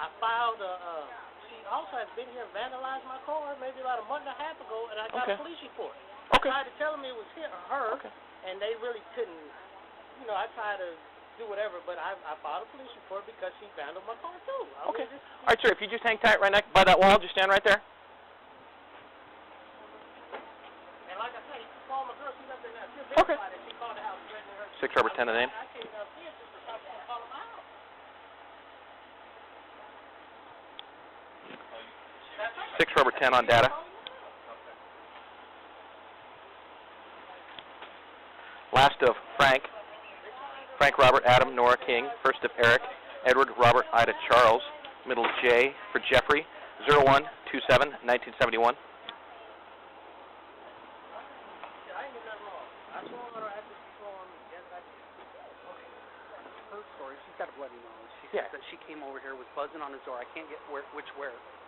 I filed a. She also has been here and vandalized my car maybe about a month and a half ago, and I got a police report. Okay. I tried to tell them it was her, and they really couldn't. You know, I tried to do whatever, but I filed a police report because she vandalized my car too. Okay. All right, sir. If you just hang tight right next by that wall, just stand right there. And like I said, you can call my girl. She's up there now. She'll verify that she called the house threatening her. 6 Robert 10 the name. I can't see it just for something to call my house. Six Robert 10 on data. Last of Frank Robert, Adam, Nora, King. First of Eric, Edward, Robert, Ida, Charles. Middle J for Jeffrey, 0127, 1971. Her story, she's got a bloody nose. She says that she came over here, was buzzing on his door. I can't get where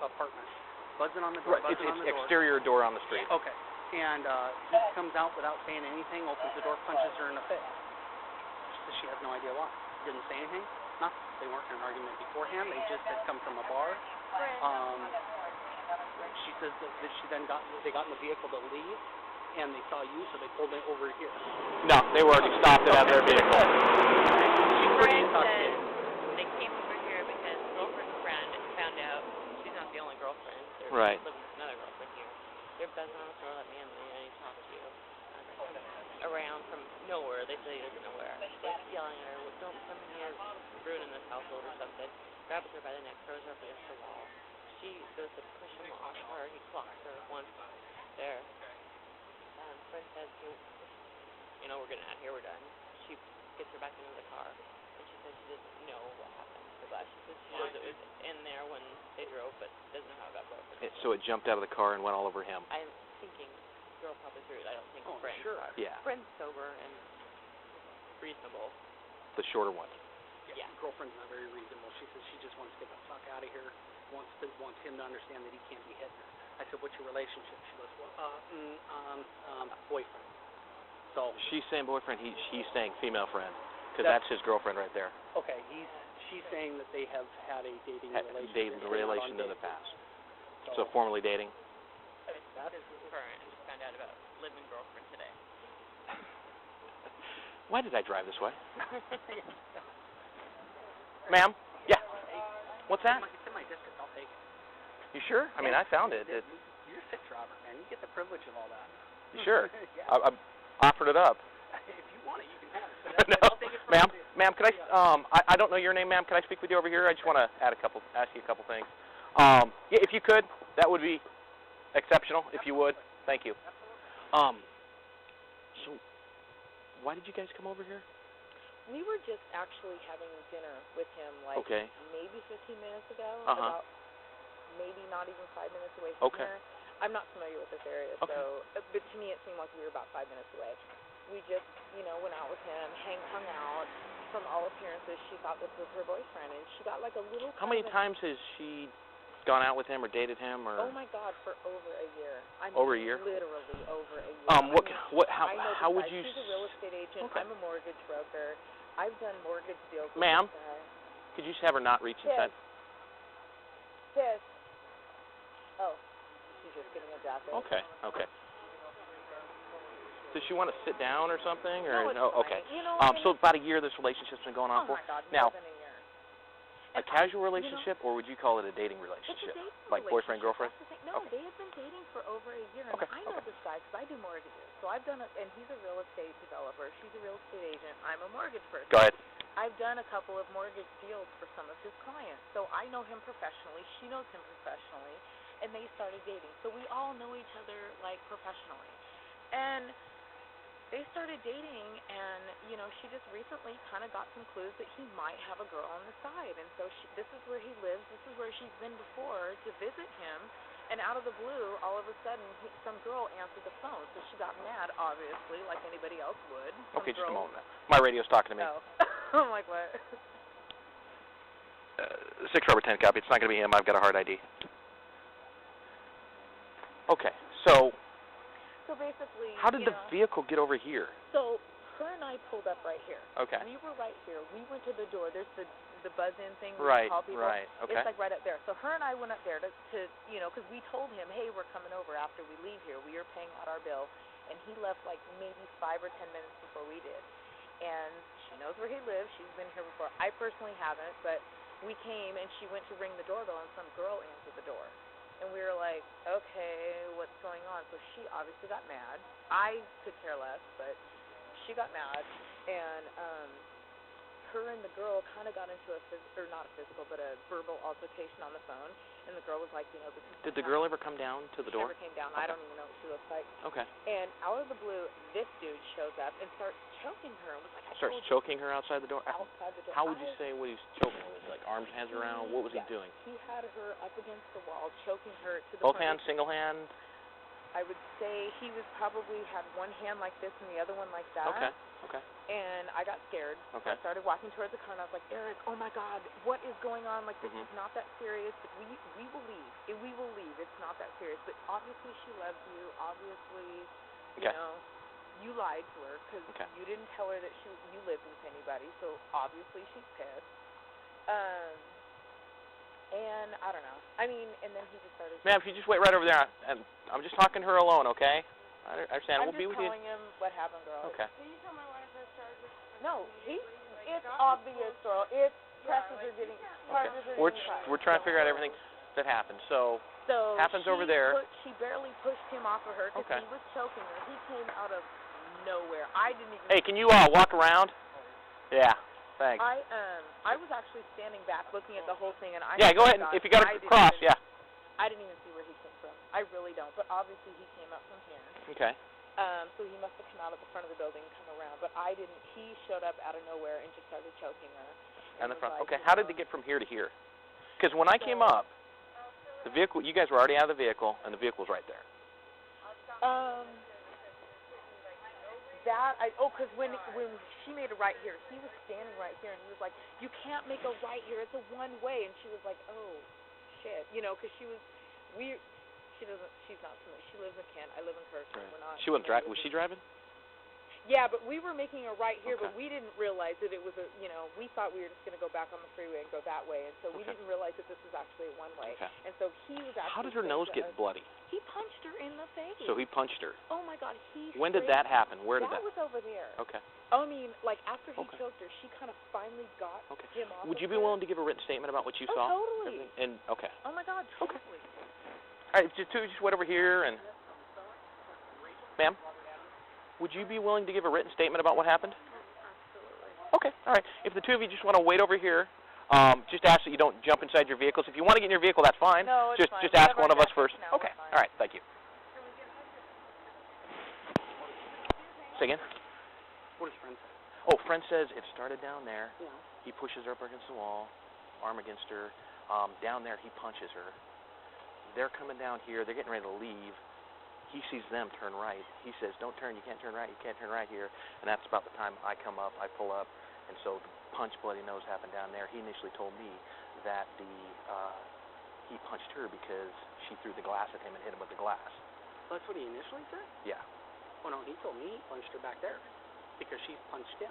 apartment. Buzzing on the door, Right, buzzing on the door. Exterior door on the street. Okay. And he comes out without saying anything, opens the door, punches her in the face. She says she has no idea why. Didn't say anything. Nothing. They weren't in an argument beforehand. They just had come from a bar. She says that they got in the vehicle to leave, and they saw you, so they pulled it over here. No, they were already stopped at their vehicle. Friend says they came over here because girlfriend's friend found out she's not the only girlfriend. They're living with another girlfriend here. They're buzzing on the door, let me in, I need to talk to you. Around from nowhere, they say he doesn't know where. They're yelling at her, well, don't come here, ruining this household or something. Grabs her by the neck, throws her up against the wall. She goes to push him off her, he clocks her once there. Friend says, you know, we're getting out of here, we're done. She gets her back into the car, and she says she doesn't know what happened to the glass. She says she knows it was in there when they drove, but doesn't know how it got broken. So it jumped out of the car and went all over him. I'm thinking girl probably threw it. I don't think friend. Sure. Yeah. Friend's sober and reasonable. The shorter one. Yeah. Girlfriend's not very reasonable. She says she just wants to get the fuck out of here. Wants him to understand that he can't be hitting her. I said, what's your relationship? She goes, well, boyfriend. So she's saying boyfriend. He's saying female friend, because that's his girlfriend right there. Okay. She's saying that they have had a dating relation in the past. So formerly dating. That's current. Just found out about living girlfriend today. Why did I drive this way? Ma'am? Yeah. What's that? It's in my district. I'll take it. You sure? I mean, I found it. You're 6 Robert, man. You get the privilege of all that. You sure? Yeah. I offered it up. If you want it, you can have it. No, ma'am, can I don't know your name, ma'am. Can I speak with you over here? I just want to ask you a couple things. Yeah, if you could, that would be exceptional. If you would, thank you. So, why did you guys come over here? We were just actually having dinner with him, maybe 15 minutes ago. About maybe not even 5 minutes away from here. I'm not familiar with this area, so but to me it seemed like we were about 5 minutes away. We just, went out with him, hung out. From all appearances, she thought this was her boyfriend, and she got like a little. How many times has she gone out with him or dated him? Or? Oh my God, for over a year. Over a year? Literally over a year. How would you? She's a real estate agent. I'm a mortgage broker. I've done mortgage deals. Ma'am, could you just have her not reach inside? Yes. Oh, she's just getting a jacket. Okay. Does she want to sit down or something? Or no? Okay. So about a year this relationship's been going on for. Oh my God, now, more than a year. A casual relationship, or would you call it a dating relationship? It's a dating like boyfriend, girlfriend? No, they have been dating for over a year. And I know this guy because I do mortgages. So I've done and he's a real estate developer. She's a real estate agent. I'm a mortgage person. Go ahead. I've done a couple of mortgage deals for some of his clients. So I know him professionally. She knows him professionally. And they started dating. So we all know each other, professionally. And they started dating, and, she just recently kind of got some clues that he might have a girl on the side. And so this is where he lives. This is where she's been before to visit him. And out of the blue, all of a sudden, some girl answered the phone. So she got mad, obviously, like anybody else would. Okay, just a moment. My radio's talking to me. Oh. I'm like, what? 6 Robert 10 copy. It's not going to be him. I've got a hard ID. Okay, so basically, how did the vehicle get over here? So her and I pulled up right here. Okay. We were right here. We went to the door. There's the the buzz-in thing where Right, you call people. right, okay. It's like right up there. So her and I went up there to you know, because we told him, hey, we're coming over after we leave here. We are paying out our bill, and he left like maybe 5 or 10 minutes before we did. And she knows where he lives. She's been here before. I personally haven't, but we came and she went to ring the doorbell, and some girl answered the door. And we were like, okay, what's going on? So she obviously got mad. I could care less, but she got mad, and her and the girl kind of got into not a physical, but a verbal altercation on the phone. And the girl was like, you know, this is. Did the girl ever come down to the door? She never came down. Okay. I don't even know what she looks like. Okay. And out of the blue, this dude shows up and starts choking her. And was like, Starts choking her outside the door? Outside the door. How would you say what he's choking her? Was he, like, arms, hands around? What was he doing? He had her up against the wall, choking her to the Both point hands, single hand? I would say he was probably had one hand like this and the other one like that. Okay, okay. And I got scared. Okay. I started walking towards the car, and I was like, Eric, oh my God, what is going on? Like, this Mhm. is not that serious. But we will leave. If we will leave. It's not that serious. But obviously she loves you. Obviously, you Okay. know, you lied to her because Okay. you didn't tell her that you lived with anybody. So obviously she's pissed. And I don't know. I mean, and then he just started. Ma'am, if you just wait right over there, and I'm just talking to her alone, okay? I understand. I'm We'll be just with you. telling him what happened, girl. Okay. No, it's obvious, girl. It's charges are getting We're trying to figure out everything that happened. So happens over there. She barely pushed him off of her because Okay. he was choking her. He came out of nowhere. I didn't even. Hey, can you walk around? Yeah. Thanks. I was actually standing back looking at the whole thing, and I. Yeah, go ahead. If you got to cross, yeah. I didn't even see where he came from. I really don't. But obviously he came up from here. Okay. So he must have come out of the front of the building and come around. But I didn't. He showed up out of nowhere and just started choking her. And the was front. like, Okay. How did they get from here to here? Because when I came up, the vehicle, you guys were already out of the vehicle, and the vehicle was right there. Because when she made a right here, he was standing right here, and he was like, "You can't make a right here. It's a one way." And she was like, "Oh, shit," you know, because she's not familiar. She lives in Kent. I live in Kirkland. Right. We're not. She wasn't driving. Was she driving? Yeah, but we were making a right here, Okay. but we didn't realize that it was we thought we were just going to go back on the freeway and go that way, and so we Okay. didn't realize that this was actually a one-way. Okay. And so he was actually. How did her nose get bloody? He punched her in the face. So he punched her. Oh my God, When did that happen? Where did that? that? was over there. Okay. I mean, like after he Okay. choked her, she kind of finally got Okay. him off. Would of you be her. willing to give a written statement about what you Oh, saw? totally. Everything? And okay. Oh my God, Okay. totally. All right, just wait over here and. Ma'am, would you be willing to give a written statement about what happened? Okay, all right. If the two of you just want to wait over here, just ask that you don't jump inside your vehicles. If you want to get in your vehicle, that's fine. No, it's just fine. just We ask have our one of us jackets first. now, Okay, we're fine. all right. Thank you. Say again. What does friend say? Oh, friend says it started down there. Yeah. He pushes her up against the wall, arm against her. Down there, he punches her. They're coming down here. They're getting ready to leave. He sees them turn right. He says, "Don't turn. You can't turn right. You can't turn right here." And that's about the time I come up. I pull up, and so the punch, bloody nose happened down there. He initially told me that he punched her because she threw the glass at him and hit him with the glass. That's what he initially said? Yeah. Well, no, he told me he punched her back there because she punched him.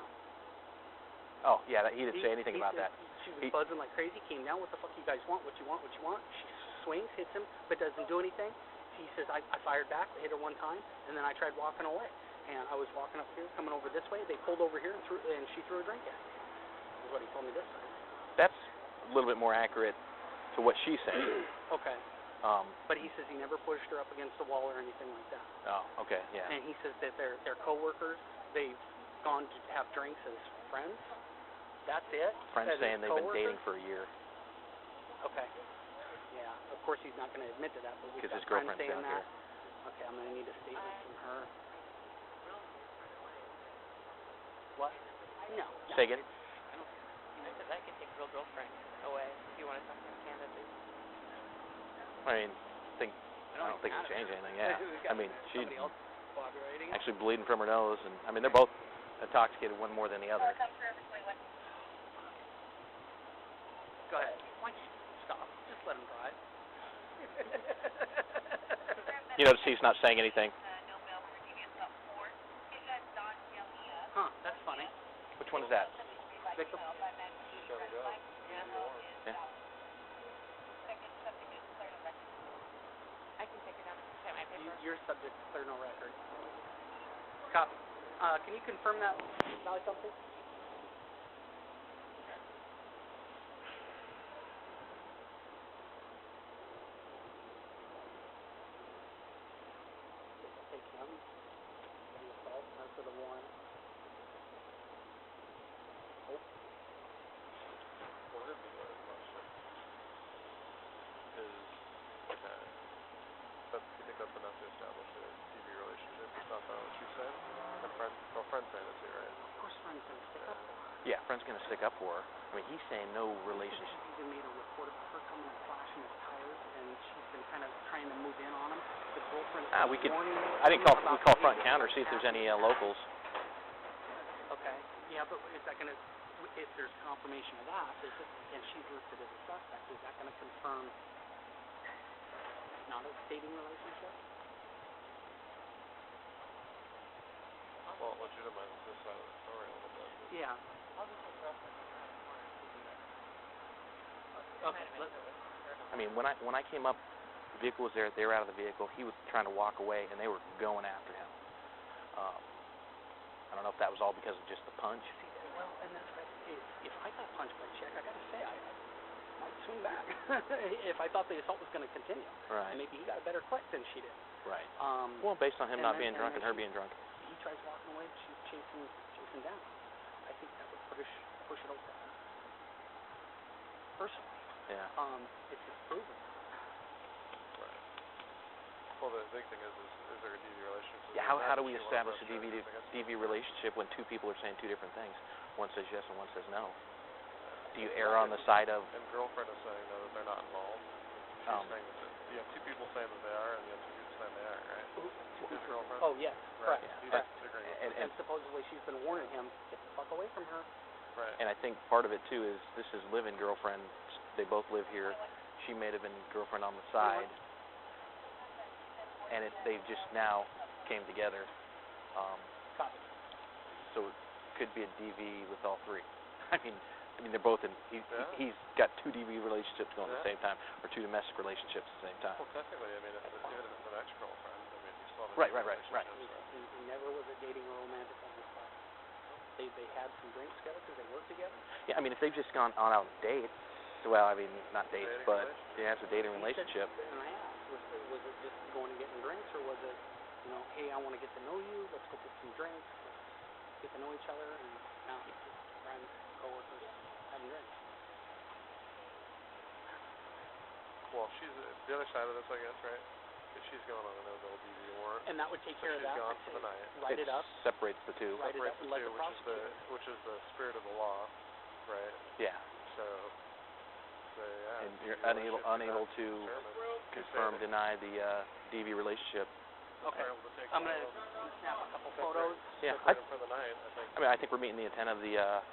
Oh, yeah. He didn't say anything about said that. She was buzzing like crazy, came down, what the fuck you guys want, what you want, what you want. She swings, hits him, but doesn't do anything. He says, I fired back, I hit her one time, and then I tried walking away. And I was walking up here, coming over this way, they pulled over here, and she threw a drink at me. Is what he told me this time. That's a little bit more accurate to what she's saying. Okay. But he says he never pushed her up against the wall or anything like that. Oh, okay, yeah. And he says that they're coworkers. They've gone to have drinks as friends. That's it. Friends As saying they've been dating coworkers? for a year. Okay. Yeah. Of course, he's not going to admit to that, but we've 'Cause got his friends girlfriend's saying down that. here. Okay, I'm going to need a statement from her. What? No. Say again? Because I can take real girlfriend away if you want to talk to him candidly. I mean, I don't think it'll change anything, yeah. I mean, she's Somebody else cooperating. actually bleeding from her nose, and I mean, they're both intoxicated, one more than the other. Go ahead. Why don't you stop? Just let him drive. You notice he's not saying anything. Huh, that's funny. Which one is that? Victim? here, subject to clear no record. Copy. Can you confirm that, Valley Company? Take him. Give him a call. For the warrant. What would be the question? Is, do you think that's enough to establish a TV relationship? It's not that what she said? Her friend's saying it too, right? Of course, friend's gonna stick up for her. Yeah, friend's going to stick up for her. I mean, he's saying no relationship. She's even made a report of her coming and flashing his tires, and she's been kind of trying to move in on him. The girlfriend. We could. warning I didn't call. him We about call the front behavior counter, see if there's any locals. Okay. Yeah, but is that gonna? If there's confirmation of that, and she's listed as a suspect, is that gonna confirm not a dating relationship? Well, it legitimizes this side of the story a little bit. Yeah. Okay. I mean, when I came up, the vehicle was there. They were out of the vehicle. He was trying to walk away, and they were going after him. I don't know if that was all because of just the punch. Well, and that's right. If I got punched by a chick, I gotta say I might swing back. If I thought the assault was gonna continue. Right. And maybe he got a better click than she did. Right. Um. Well, based on him and not then- being drunk and her she- being drunk. He tries walking away, she's chasing down. I think that would push it over. Personally, Yeah. if it's proven. Right. Well, the big thing is there a DV relationship? Yeah. How do we She wants establish a to press DV relationship when two people are saying two different things? One says yes and one says no. Do you err on the side of? And girlfriend is saying that they're not involved. She's saying that you have two people saying that they are, and you have two people saying they aren't, right? His girlfriend. Oh yes, Right. correct. He's correct. agreeing with And And supposedly she's been warning him, get the fuck away from her. Right. And I think part of it too is this is live-in girlfriend. They both live here. She may have been girlfriend on the side, and they just now came together. Copy. So it could be a DV with all three. I mean they're both in. Yeah. He's got two DV relationships going at the Yeah. same time, or two domestic relationships at the same time. Well, technically, I mean, even if it's an ex-girlfriend, I mean, you still have a Right, DV right. relationship, so. He never was a dating or romantic on this side. They had some drinks together because they worked together. Yeah, I mean if they've just gone on out dates. Well, I mean not dates, Dating but relationship? yeah, it's a dating He relationship. said, and I asked, was it just going and getting drinks, or was it, hey, I want to get to know you, let's go get some drinks, let's get to know each other, and now it's just friends, coworkers, having drinks. Well, she's the other side of this, I guess, right? Is she's going on a no-bill DV warrant. And that would take So care of she's that. gone I'd for say the night. Write it up. Separates the two. Write it up Separates and the let two, the which is the spirit of the law, right? Yeah. So, yeah. And DV you're relationship unable is to determined. confirm, deny the DV relationship. Okay. We're able to take I'm one gonna of them, snap a couple separate- photos. Yeah, separate them for the night, I think. I think we're meeting the intent of the Yeah.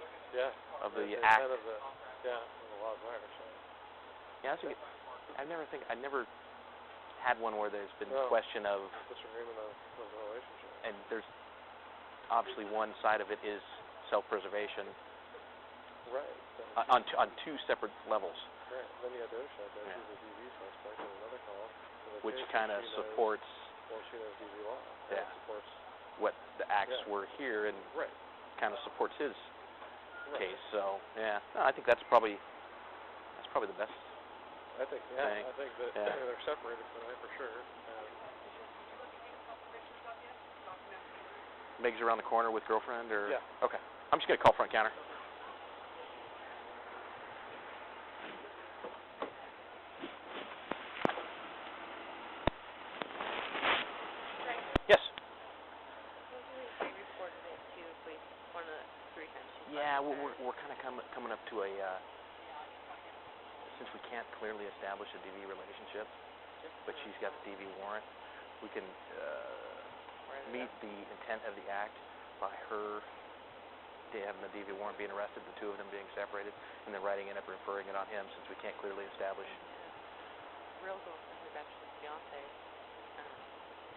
of the intent act. of the laws there, so. Yeah, that's a good. I never had one where there's been No. question of, Disagreement of the relationship. and there's obviously one side of it is self-preservation Right. on two separate levels, Right. Then you have the other side, that Yeah. she's a DV suspect in another call. In the which case kind that of she knows- supports Well, she knows DV law. Yeah. It supports. what the acts Yeah. were here, and Right. kind of supports his Right. case. So yeah, no, I think that's probably the best. I think, thing. I think that Yeah. they're separated for the night for sure. Meg's around the corner with girlfriend, or Yeah. Okay, I'm just gonna call front counter. Yes. Supposedly she reported it to police one of the 3 times she Yeah, talked to her. we're kind of coming up to a since we can't clearly establish a DV relationship, but she's got the DV warrant, we can meet the intent of the act by her having the DV warrant, being arrested, the two of them being separated, and then writing it up and referring it on him since we can't clearly establish. Real girlfriend who got his fiance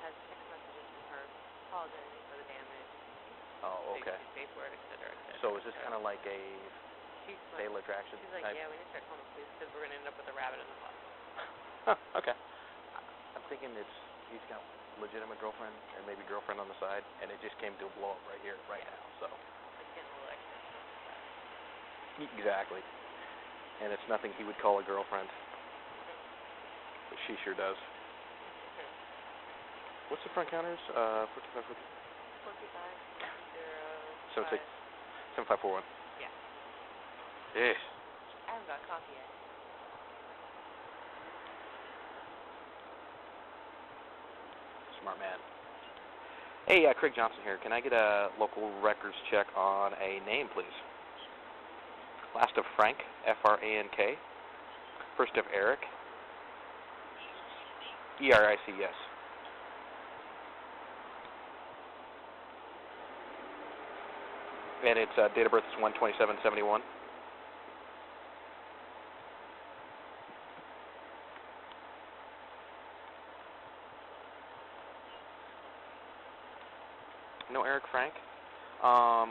has text messages from her apologizing for the damage. Oh, okay. Safe word, et cetera, et cetera. So is this kind of like a She's fatal attraction She's like, type? yeah, we need to start calling the police because we're going to end up with a rabbit in the box. Huh, okay. I'm thinking he's got legitimate girlfriend and maybe girlfriend on the side, and it just came to a blow up right here, right now. So. It's getting a little extra. Exactly. And it's nothing he would call a girlfriend, but she sure does. What's the front counters? 45, 45, 0, 76, 7541. Yeah. Yes. I haven't got coffee yet. Smart man. Hey, Craig Johnson here. Can I get a local records check on a name, please? Last of Frank, F-R-A-N-K. First of Eric, E-R-I-C, yes. And its date of birth is 1/27/71. No Eric Frank. How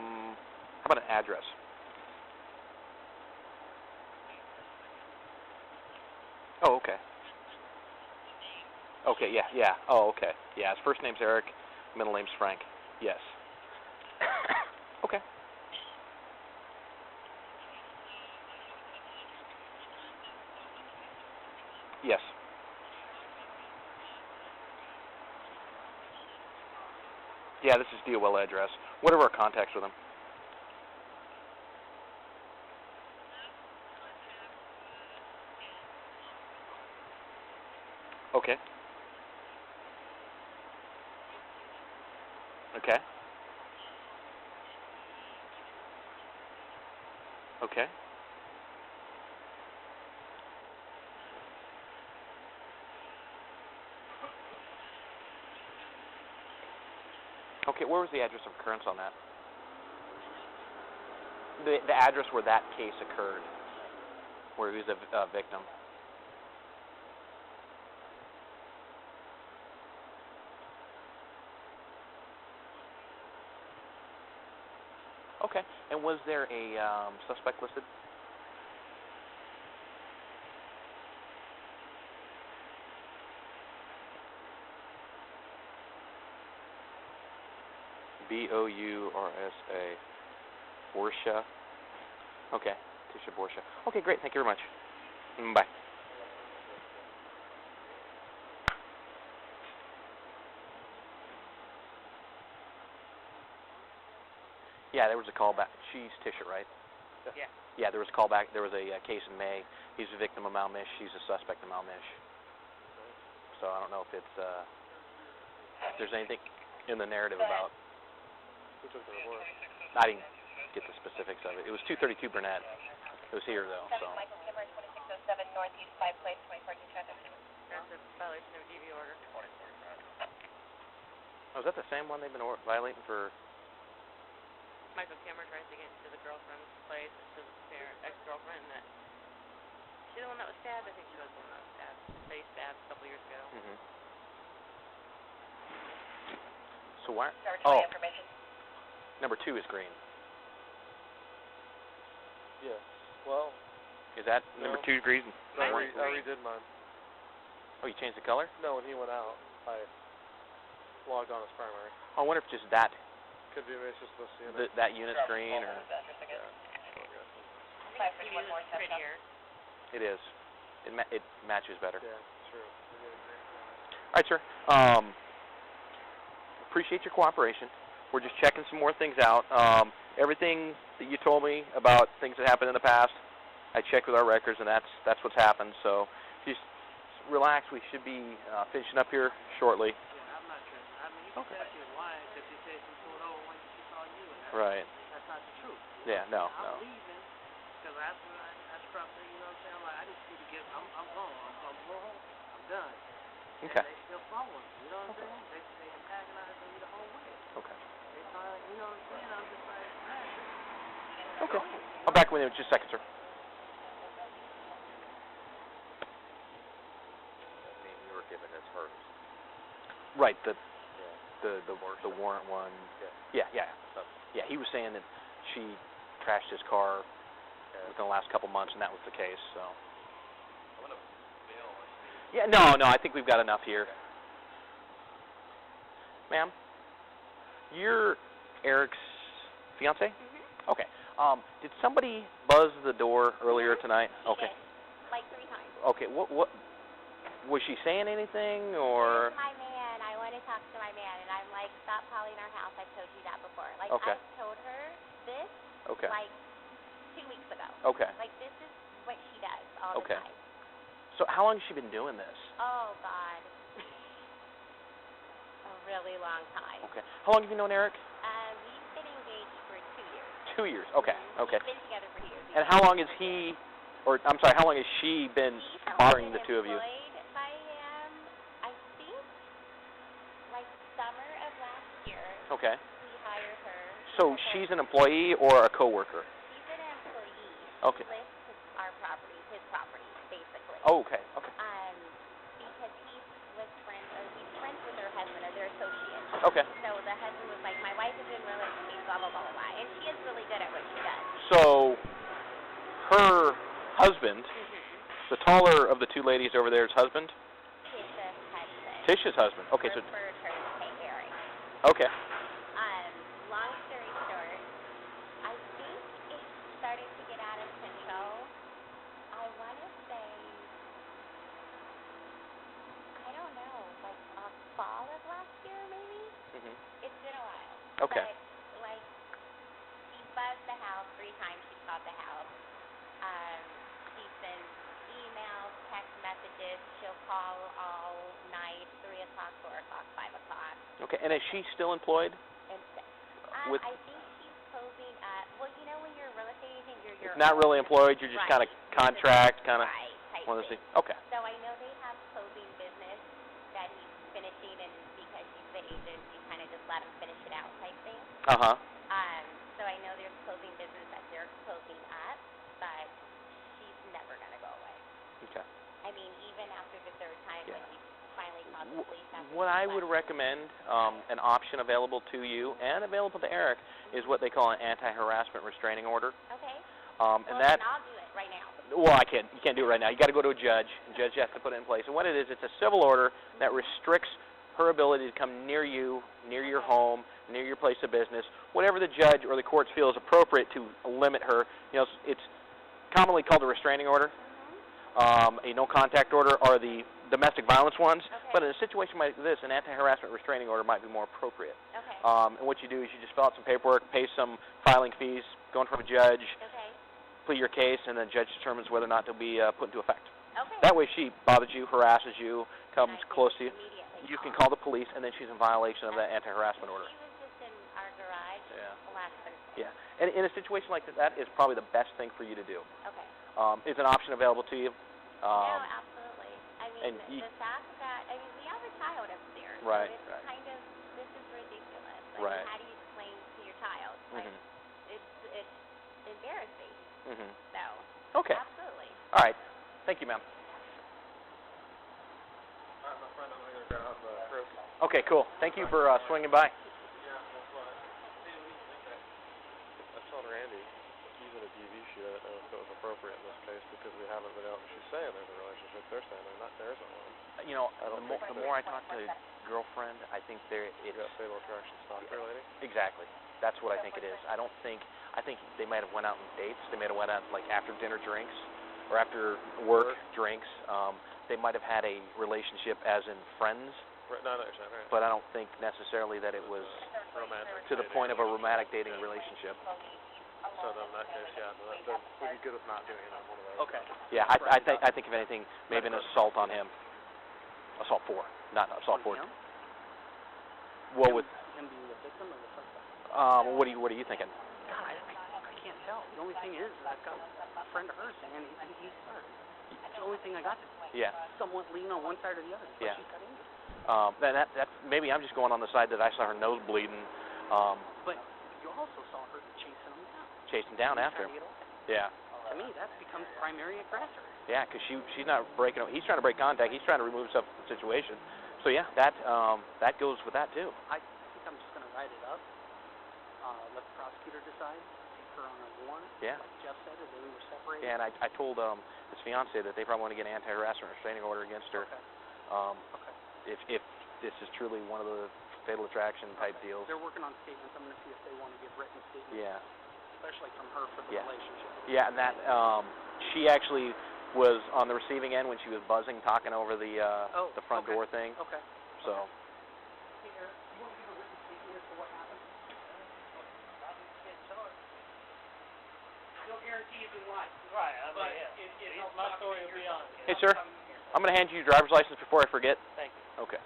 about an address? Oh, okay. Okay, yeah. Oh, okay. Yeah, his first name's Eric, middle name's Frank. Yes. Okay. Yes. Yeah, this is DOL address. What are our contacts with him? Okay. Okay. Okay. Okay, where was the address of occurrence on that? The address where that case occurred, where he was a victim. Okay, and was there a suspect listed? B-O-U-R-S-A. Borsha. Okay, Tisha Borsha. Okay, great. Thank you very much. Bye. Yeah, there was a call back. She's Tisha, right? Yeah. Yeah, there was a call back. There was a case in May. He's a victim of Malmish. She's a suspect of Malmish. So I don't know if it's if there's anything in the narrative about. Who took the report? I didn't get the specifics of it. It was 232 Burnett. It was here though. So. Michael Kimmer, 2607 Northeast 5 Place, 24 traffic. That's a violation of DV order. Oh, is that the same one they've been violating for? Michael Kimmer tries to get into the girlfriend's place, to their ex-girlfriend that, she the one that was stabbed? I think she was the one that was stabbed. They stabbed a couple years ago. Mm-hmm. So why? Information. Number 2 is green. Yes. Well, Is that No. number 2 green? I Mine was green. redid mine. Oh, you changed the color? No, when he went out, I logged on as primary. Oh, I wonder if just that Could be it's just this unit. that unit's green or Yeah. I think he was prettier. it is. It matches better. Yeah, true. We get a green. All right, sir. Appreciate your cooperation. We're just checking some more things out. Everything that you told me about things that happened in the past, I checked with our records, and that's what's happened. So just relax. We should be finishing up here shortly. Yeah, I'm not sure. I mean, you can tell she was lying because she said she pulled over when she saw you. And Right. That's not the truth. Yeah. No. I'm leaving because after I struck her, you know what I'm saying? Like, I just need to get, I'm gone. I'm going home. I'm done. Okay. And they still following me, you know what I'm saying? They antagonizing me the whole way. Okay. They trying, you know what I'm saying? I'm just like, man. Okay. I'll back with you in just a second, sir. That name you were given as hers. Right. The Yeah. warrant one. Yeah. Yeah. Yeah. He was saying that she trashed his car within the last couple months, and that was the case. So. Yeah. No. I think we've got enough here. Ma'am, you're Eric's fiance? Mhm. Okay. Did somebody buzz the door earlier tonight? She Okay. did, like 3 times. Okay. What was she saying anything or? Where's my man? I want to talk to my man. And I'm like, stop calling our house. I've told you that before. Like, Okay. I've told her this, Okay. like, 2 weeks ago. Okay. Like, this is what she does all Okay. the time. So how long has she been doing this? Oh, God. A really long time. Okay. How long have you known Eric? We've been engaged for 2 years. 2 years. Okay. Okay. We've been together for years. And how long has he, or I'm sorry, how long has she been bothering the two of you? Employed by him, I think, like summer of last year. Okay. We hired her. So she's an employee or a coworker? She's an employee. Okay. She lists our property, his property, basically. Oh, okay. Okay. Because he's friends with her husband, or they're associates. Okay. So the husband was like, my wife is in real estate, blah, blah, blah, blah, blah. And she is really good at what she does. So her husband, the taller of the two ladies over there's husband? Tisha's husband. Tisha's husband. Okay, so Referred her to say Eric. okay. Long story short, I think it started to get out of control. I want to say, I don't know, like fall of last year maybe? Mhm. It's been a while. Okay. But, like, she buzzed the house 3 times. She called the house. She sends emails, text messages. She'll call all night, 3 o'clock, 4 o'clock, 5 o'clock. Okay. And is she still employed? And With- I think she's closing up. Well, you know when you're a real estate agent, you're your Not own- really employed. You're just Right. kind of contract, kind of Right, type one of those thing. things. Okay. So I know they have closing business that he's finishing, and because he's the agent, you kind of just let him finish it out type thing. Uh huh. So I know there's closing business that they're closing up, but she's never gonna go away. Okay. I mean, even after the 3rd time when he finally called the police. after What he I left. would recommend, an option available to you and available to Eric, is what they call an anti-harassment restraining order. Okay. And Well, that, then I'll do it right now. well, you can't do it right now. You got to go to a judge. The judge has to put it in place. And what it is, it's a civil order that restricts her ability to come near you, near your home, near your place of business, whatever the judge or the courts feel is appropriate to limit her. You know, it's commonly called a restraining order, a no-contact order, or the domestic violence ones. Okay. But in a situation like this, an anti-harassment restraining order might be more appropriate. Okay. And what you do is you just fill out some paperwork, pay some filing fees, go in front of a judge, Okay. plead your case, and the judge determines whether or not they'll be put into effect. Okay. That way, if she bothers you, harasses you, comes I can close to you, immediately you can call the police, and then she's in violation of that anti-harassment order. She was just in our garage last Thursday. Yeah. And in a situation like that is probably the best thing for you to do. Okay. Is an option available to you? No, absolutely. I mean, and the fact that, I mean, we have a child upstairs. Right, So it's right. kind of, this is ridiculous. I Right. mean, how do you explain to your child? Like, Mhm. it's embarrassing. Mhm. So, Okay. absolutely. All right. Thank you, ma'am. Alright, my friend, I'm gonna go grab Chris. Okay, cool. Thank you for swinging by. Yeah, that's fine. Hey, what do you think? I told Randy, using a DV sheet, I don't know if it was appropriate in this case because we haven't been out. She's saying there's a relationship. They're saying there isn't one. You know, I don't the think more I talk to girlfriend, I think You got Fatal Attraction stalker lady? exactly. That's what I think it is. I think they might have went out on dates. They might have went out like after dinner drinks or after work drinks. They might have had a relationship as in friends, Right, no, I know what you're saying, right. but I don't think necessarily that it was Romantic. to the point of a romantic dating relationship. So then in that case, yeah, then we'd be good with not doing either one of those. Okay. Yeah, I think if anything, maybe an assault on him. Assault 4, not assault 4. Him? Well, with Him being the victim or the suspect? what are you thinking? God, I can't tell. The only thing is, I've got a friend of hers, and he's her. That's the only thing I got to Yeah. somewhat lean on one side or the other. But Yeah. she's got injured. That's maybe I'm just going on the side that I saw her nose bleeding, But you also saw her chasing him down. chasing down after Trying to him. get away. Yeah. To me, that becomes primary aggressor. Yeah, because she's not breaking. He's trying to break contact. He's trying to remove himself from the situation. So yeah, that goes with that too. I think I'm just going to write it up. Let the prosecutor decide. Take her on a warrant. Yeah. Like Jeff said, if they were separated. Yeah, and I told his fiance that they probably want to get an anti-harassment restraining order against her. Okay. If this is truly one of the fatal attraction type deals. They're working on statements. I'm going to see if they want to give written statements. Yeah. Especially from her for the Yeah. relationship. Yeah, and that she actually was on the receiving end when she was buzzing, talking over the front door thing. Okay. So. Peter, you want to give a written statement as to what happened? No guarantees in life. Right, I mean, But yeah. it At helps least my document story will your be on it. Hey, sir. I'm going to hand you your driver's license before I forget. Thank you. Okay.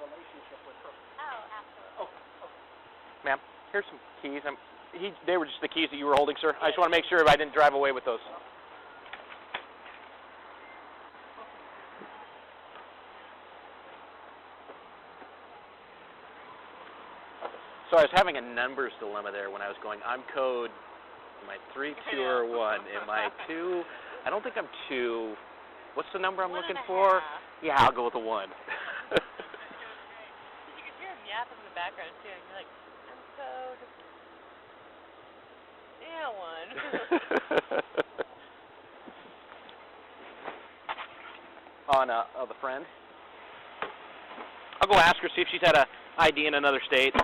Oh, absolutely. Ma'am, here's some keys. They were just the keys that you were holding, sir. I just want to make sure I didn't drive away with those. So I was having a numbers dilemma there when I was going, I'm code, am I 3, 2, or 1? Am I 2? I don't think I'm 2. What's the number I'm looking for? Yeah, I'll go with a 1. You could hear him yapping in the background too, and you're like, I'm code. Yeah, 1. On of a friend. I'll go ask her, see if she's had a ID in another state.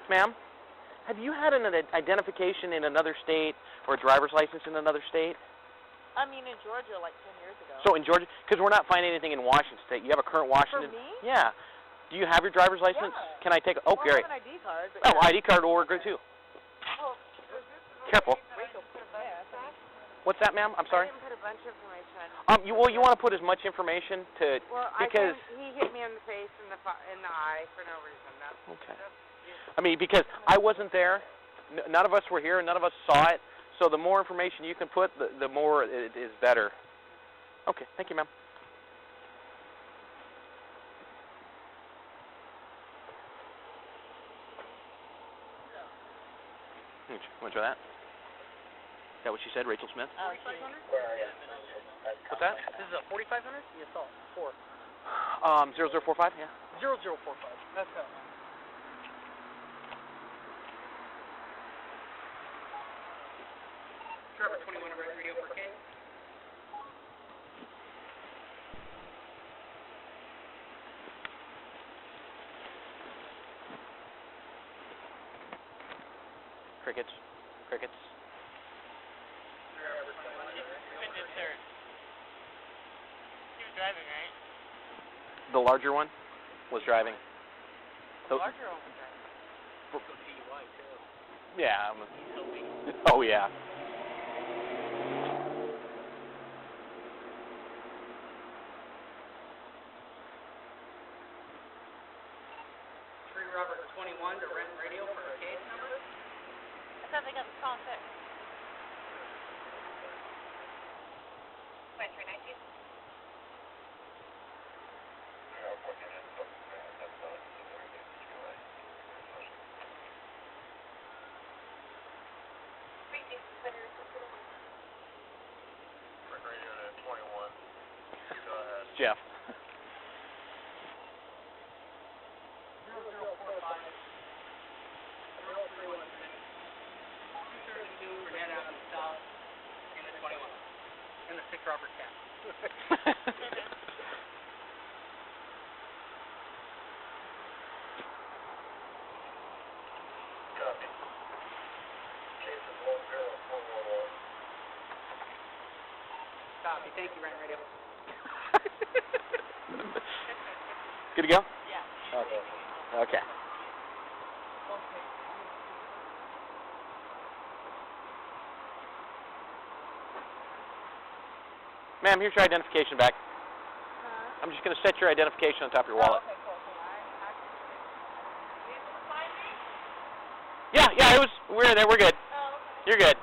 Ma'am, have you had an identification in another state or a driver's license in another state? I mean, in Georgia, like 10 years ago. So in Georgia, because we're not finding anything in Washington State. You have a current Washington. For me? Yeah. Do you have your driver's license? Yeah. Can I take? Oh, Well, Gary. I have an ID card. But Oh, yeah. ID card will work good too. Careful. Rachel put a bunch of What's that, ma'am? I'm sorry. I didn't put a bunch of information. You want to put as much information to Well, because he hit me in the face and in the eye for no reason. okay. I mean, because I wasn't there. None of us were here. None of us saw it. So the more information you can put, the more it is better. Okay. Thank you, ma'am. Want to try that? Is that what she said, Rachel Smith? 4,500? What's that? This is a 4,500? The assault. 4. 0045, yeah. 0045. That's it. Trevor 21 Red Radio for K. Crickets. Crickets. When did third? He was driving, right? The larger one was driving. The larger one was driving. DUI too. Yeah. He's so weak. Oh, yeah. Robert 21 to Rent Radio for a case number. I thought they got the call fixed. Went for 19. Rent Radio to 21. Go ahead. Jeff. And the 6 Robert Cat. Copy. Case is 10411. Copy. Thank you, Rent Radio. Good to go? Yeah. Okay. Okay. Ma'am, here's your identification back. Huh? I'm just going to set your identification on top of your wallet. Oh, okay, cool. You able to find me? Yeah, we're there, we're good. Oh, okay. You're good.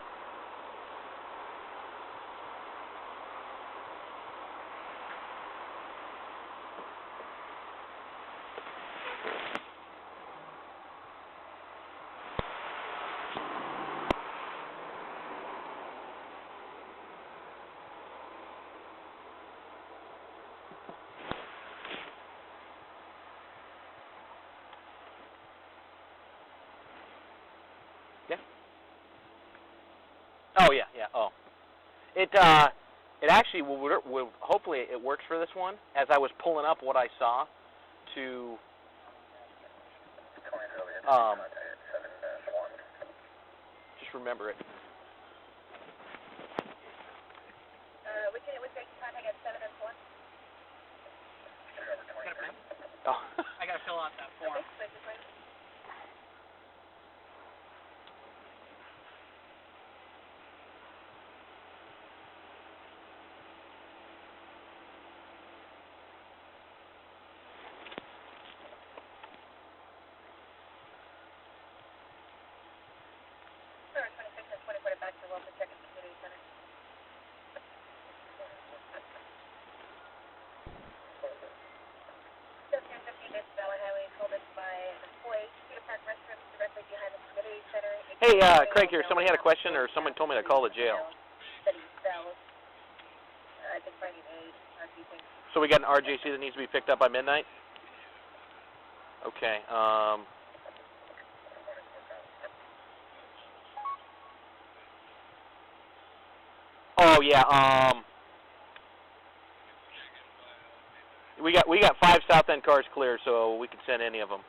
Yeah. Oh, yeah. Oh. It actually will hopefully it works for this one. As I was pulling up what I saw to just remember it. We can contact at 7 and 4. Oh. I gotta fill out that form. Hey, Craig here. Somebody had a question, or someone told me to call the jail. So we got an RJC that needs to be picked up by midnight? Okay, oh, yeah, we got 5 South End cars clear, so we can send any of them.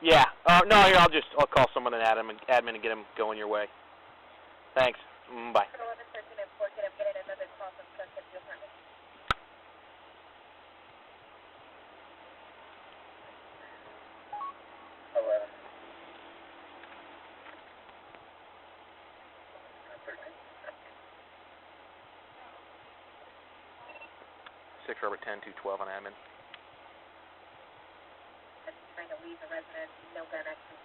Yeah. No, here, I'll call someone in admin and get him going your way. Thanks. Bye. Six Robert 10 212 on admin. Trying to leave the residence, no gun action.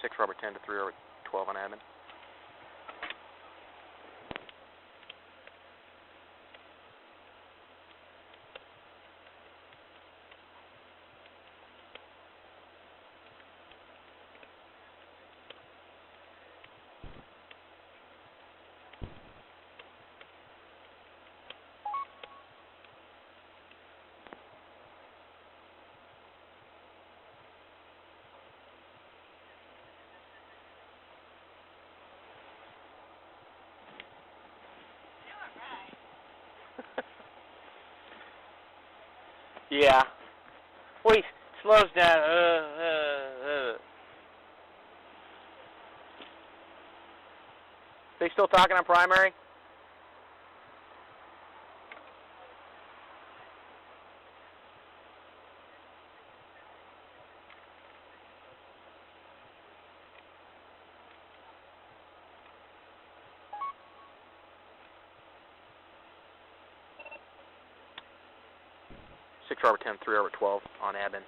Six Robert 10 to 3 Robert 12 on admin. Yeah. Well, he slows down. They still talking on primary? Six Robert 10 3 Robert 12 on admin.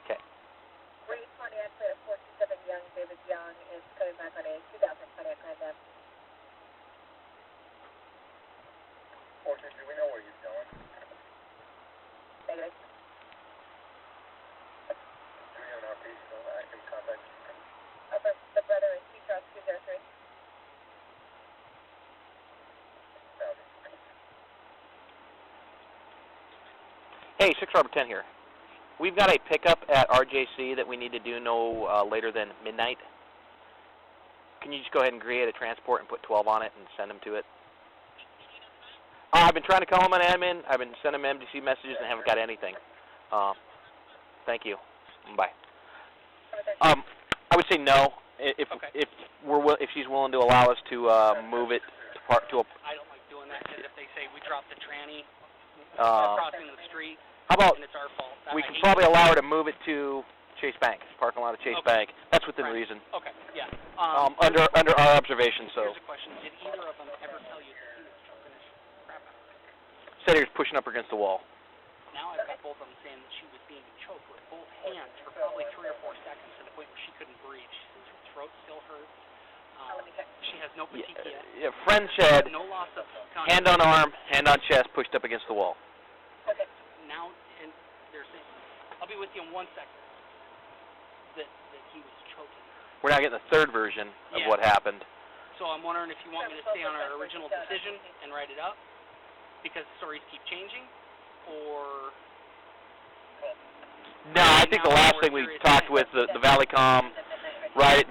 Okay. Reed Pontiac, 427 Young, David Young is coming back on a 2000 Pontiac Grand Am. 422, do we know where he's going? Negative. Do we have an RP still active contact? The brother is T-Cross 203. Hey, 6 Robert 10 here. We've got a pickup at RJC that we need to do no later than midnight. Can you just go ahead and create a transport and put 12 on it and send them to it? I've been trying to call him an admin. I've been sending him MDC messages and haven't got anything. Thank you. Bye. I would say no. If she's willing to allow us to move it to a. I don't like doing that because if they say we dropped the tranny crossing the street, how about and it's our fault. We can probably allow her to move it to Chase Bank, parking lot of Chase Bank. That's within reason. Okay. Yeah. Under our observation. So. Here's a question: did either of them ever tell you that he was choking his crap out? Said he was pushing up against the wall. Now I've got both of them saying that she was being choked with both hands for probably 3 or 4 seconds to the point where she couldn't breathe. She says her throat still hurts. She has no petechiae. Yeah, friend said no loss of consciousness. hand on arm, hand on chest, pushed up against the wall. Okay. Now, and they're saying, I'll be with you in 1 second, that he was choking her. We're not getting the third version of what happened. So I'm wondering if you want me to stay on our original decision and write it up, because stories keep changing, or... No, I think the last thing we talked with the Valleycom,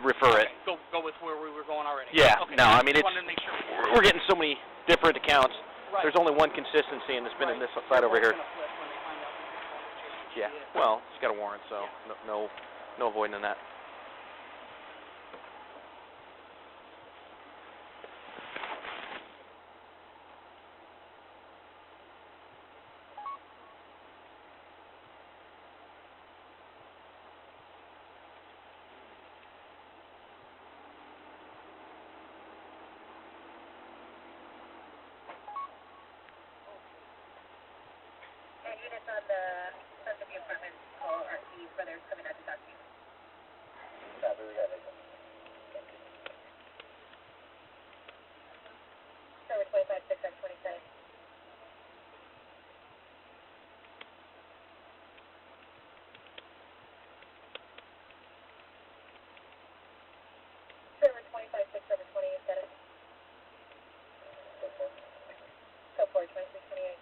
refer it. Okay, go with where we were going already. Yeah, okay. no, I mean, wanted to make sure we're getting so many different accounts. Right. There's only one consistency, and it's been in this side over here. Yeah, well, she's got a warrant, so no avoiding that. Units on the front of the apartment call RC brothers coming out to talk to you. Copy, we got it. Server 25 6 27. Server 25 6 server 20 is that it? So 4 26 28.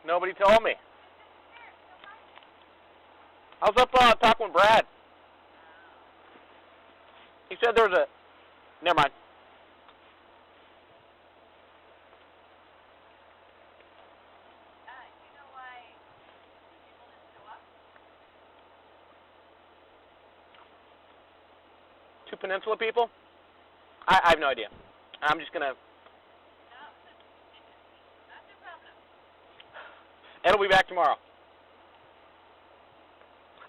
Nobody told me. I was up talking with Brad. He said there was a... Never mind. You know why people didn't show up? 2 Peninsula people? I have no idea. I'm just going to... Ed will be back tomorrow.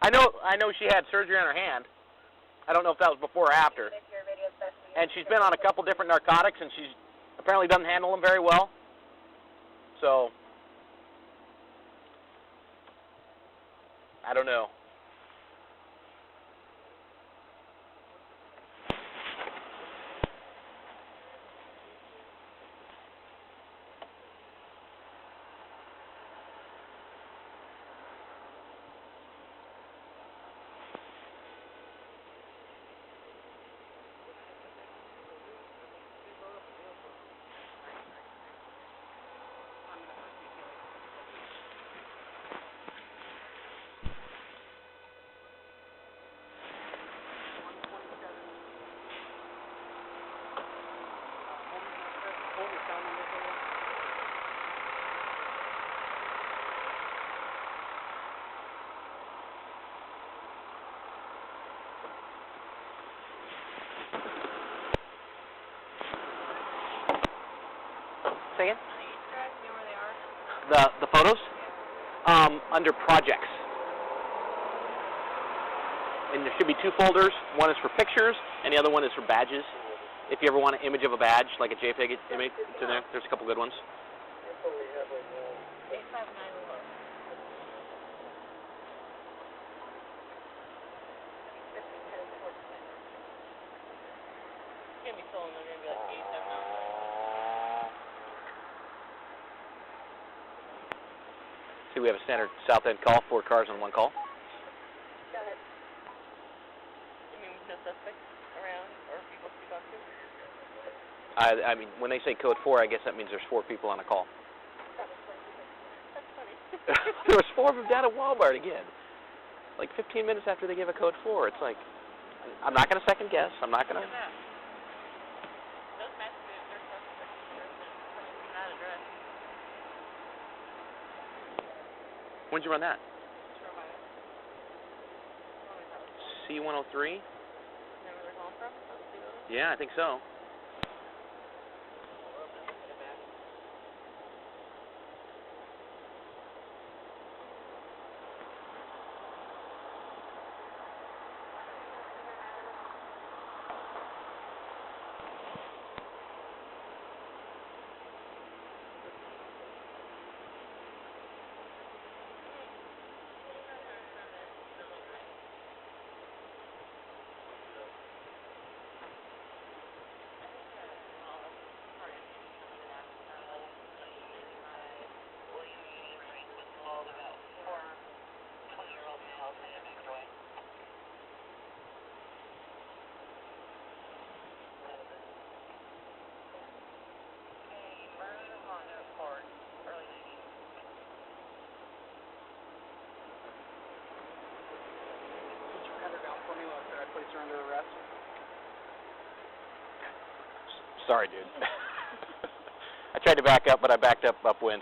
I know she had surgery on her hand. I don't know if that was before or after. and she's been on a couple different narcotics, and she apparently doesn't handle them very well. So, I don't know. Say again? The photos? Under projects. And there should be two folders. One is for pictures, and the other one is for badges. If you ever want an image of a badge, like a JPEG image, it's in there. There's a couple good ones. That's what we have right now. 8594. It's gonna be stolen. They're gonna be like 87. See, we have a standard south end call, 4 cars on 1 call. Go ahead. You mean with no suspects around or people to talk to? I mean, when they say code 4, I guess that means there's 4 people on a call. That's funny. There was 4 of them down at Walmart again. Like 15 minutes after they gave a code 4. It's like, I'm not going to second guess. I'm not going to. Those messages, they're suspects. They're not addressed. When did you run that? C103? Know where they're calling from? Yeah, I think so. Place her under arrest. Sorry, dude. I tried to back up, but I backed up upwind.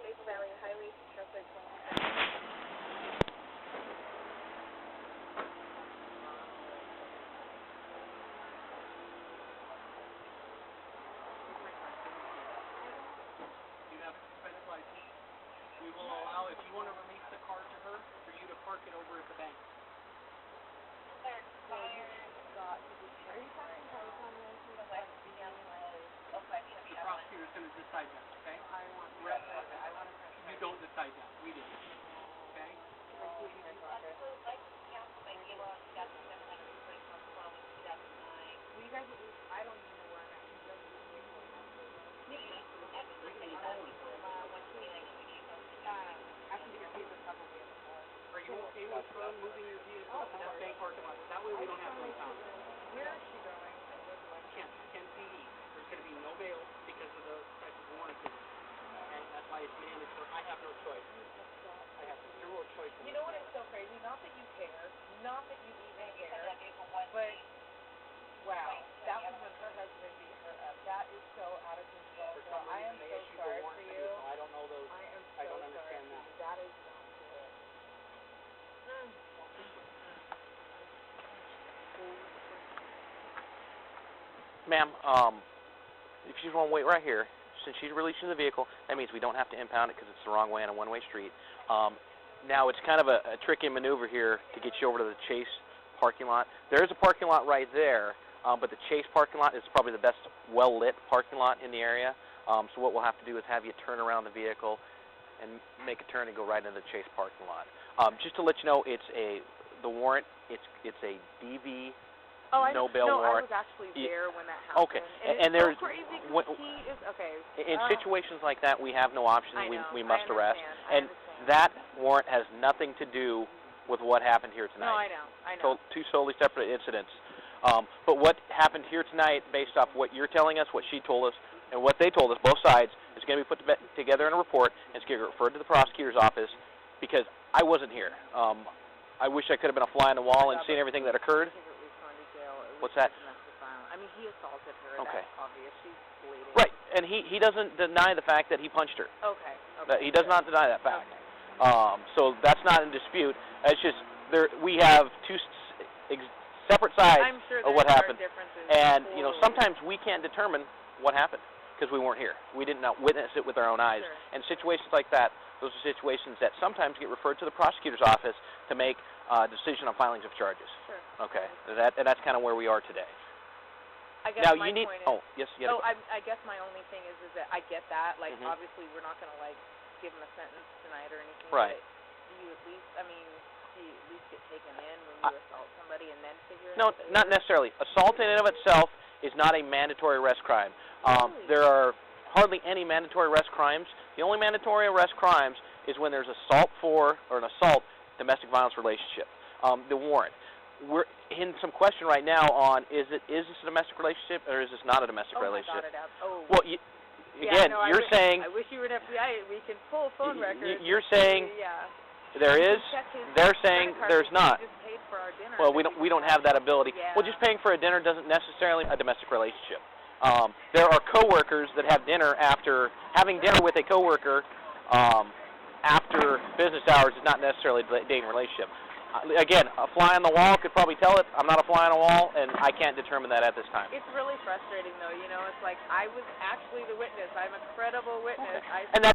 Maple Valley Highway, traffic 20. You have a suspended license. We will allow, if you want to release the car to her, for you to park it over at the bank. The prosecutor's going to decide that, okay? You don't decide that. We do. Okay? Are you okay with her moving your vehicle to that bank parking lot? That way we don't have to impound. Where is she going? Kent PD. There's going to be no bail because of the type of warrant it is. Okay? That's why it's mandatory. I have no choice. I have zero choice. You know what is so crazy? Not that you care, not that you even care, but wow, that was when her husband beat her up. That is so out of control. For So some I reason am they so issued a sorry warrant for for you. you. I don't know those. I I am so don't sorry understand for that. you. That is not good. Ma'am, if she's going to wait right here, since she's releasing the vehicle, that means we don't have to impound it because it's the wrong way on a one-way street. Now, it's kind of a tricky maneuver here to get you over to the Chase parking lot. There is a parking lot right there, but the Chase parking lot is probably the best well-lit parking lot in the area. So what we'll have to do is have you turn around the vehicle and make a turn and go right into the Chase parking lot. Just to let you know, the warrant, it's a DV no bail warrant. I was actually there when that happened. Okay, and there's so crazy because he is okay. In situations like that, we have no option. We must arrest. I And that warrant has nothing to do with what happened here tonight. No, I know. Two solely separate incidents. But what happened here tonight, based off what you're telling us, what she told us, and what they told us, both sides, is going to be put together in a report, and it's going to get referred to the prosecutor's office, because I wasn't here. I wish I could have been a fly on the wall and seen everything that occurred. What's that? I mean, he assaulted her. Okay. That's obvious. She's bleeding. Right, and he doesn't deny the fact that he punched her. Okay. He does not deny that fact. Okay. So that's not in dispute. It's just we have two separate sides I'm sure of what happened. Differences And, sometimes we can't determine what happened because we weren't here. We did not witness it with our own eyes. Sure. And situations like that, those are situations that sometimes get referred to the prosecutor's office to make a decision on filings of charges. Sure. Okay. And that's kind of where we are today. I guess Now, my you need... point is... Oh, yes, you had a question. I guess my only thing is that I get that. Like, Mhm. obviously, we're not going to, give him a sentence tonight or anything. Right. But do you at least get taken in when you assault somebody and then figure it No, out? not necessarily. Assault in and of itself is not a mandatory arrest crime. Really? There are hardly any mandatory arrest crimes. The only mandatory arrest crimes is when there's assault or an assault domestic violence relationship. The warrant. We're in some question right now on is this a domestic relationship or is this not a domestic relationship? Well, you're saying... I wish you were an FBI. We can pull phone records. You're saying there is. They're saying there's not. Just paid for our dinner. Well, we don't have that ability. Yeah. Well, just paying for a dinner doesn't necessarily a domestic relationship. There are coworkers that have dinner after having dinner with a coworker after business hours is not necessarily a dating relationship. Again, a fly on the wall could probably tell it. I'm not a fly on the wall, and I can't determine that at this time. It's really frustrating, though. It's like I was actually the witness. I'm a credible witness. And